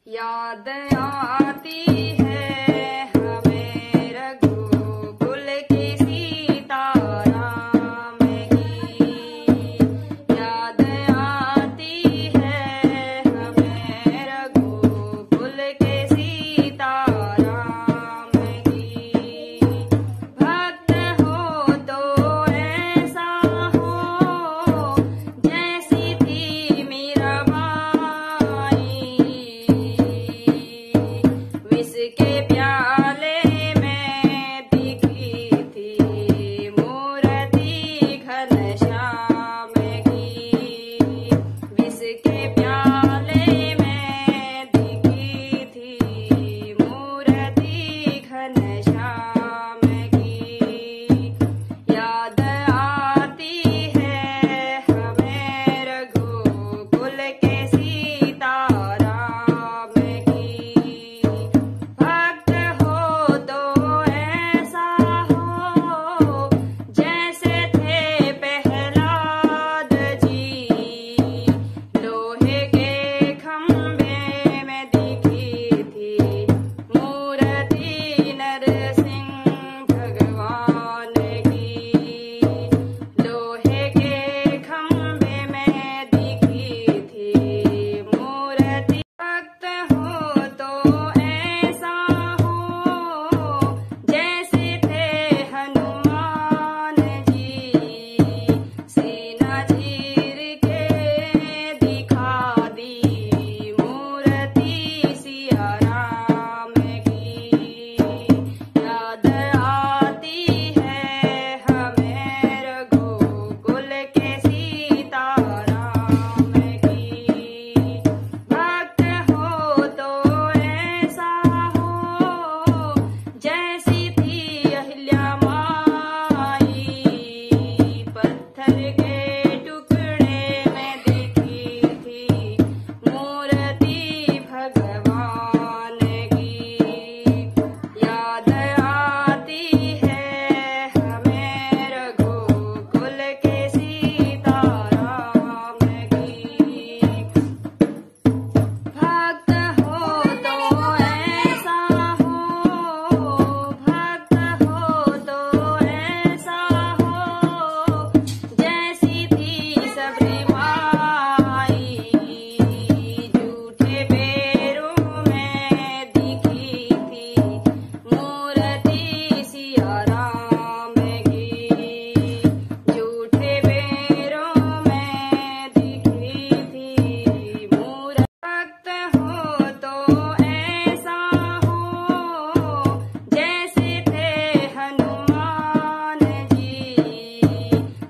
याद आती है हमें रघुकुल की सीता राम की। याद आती है हमें रघुकुल की सीता राम की। भक्त हो तो ऐसा हो जैसी थी मीराबाई। विष के प्याले में दिखी थी मूर्ति घनश्याम की। विष के प्याले में दिखी थी मूर्ति घनश्याम की। याद आती है हमें रघुकुल के सीता राम की। भक्त हो तो ऐसा हो जैसे थे प्रहलाद जी। लोहे के खंभे में दिखी थी मूर्ति नरसिंह भगवान की। लोहे के खंभे में दिखी थी मूर्ति। भक्त हो तो ऐसा हो जैसे थे हनुमान जी। सीना चीर के दिखा दी मूर्ति सिया राम की। याद आती है हमें रघुकुल के सीता राम की। भक्त हो तो ऐसा हो जैसी थी अहिल्या माई। पत्थर के टुकड़े में दिखी थी मूर्ति भगवान की। याद आती है हमें रघुकुल के सीता राम की। भक्त हो तो ऐसा हो, भक्त हो तो ऐसा हो जैसी थी सबरी माई। झूठे पैरों में दिखी थी मूर्ति सिया राम की। झूठे पैरों में दिखी थी मूर्ति। भक्त हो तो ऐसा हो जैसे थे हनुमान जी।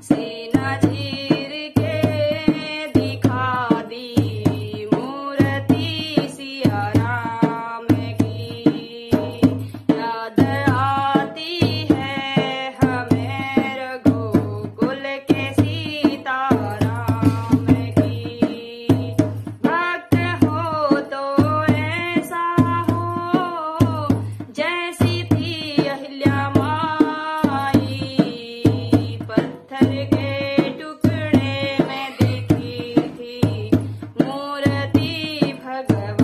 सीना चीर के दिखा दी मूर्ति सिया राम की। याद आती है हमें रघुकुल के सीता राम की। भक्त हो तो ऐसा हो जैसी थी अहिल्या माई। पत्थर के टुकड़े में दिखी थी मूर्ति भगवान